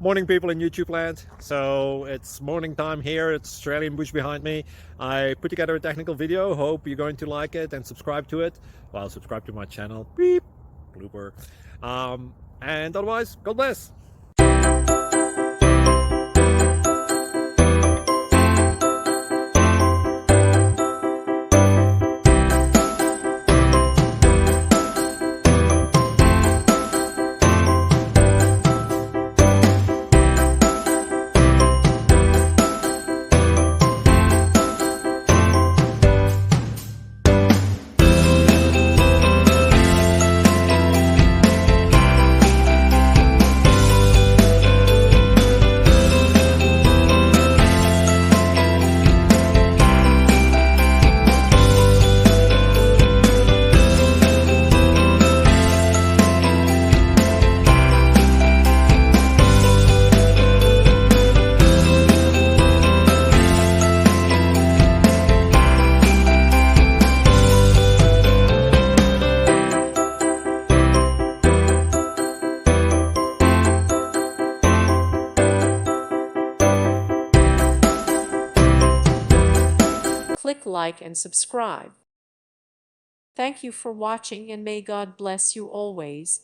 Morning, people in YouTube land. So it's morning time here. It's Australian bush behind me. I put together a technical video. Hope you're going to like it and subscribe to it. Well, subscribe to my channel. Beep. Blooper. And otherwise, God bless. Click like and subscribe. Thank you for watching and may God bless you always.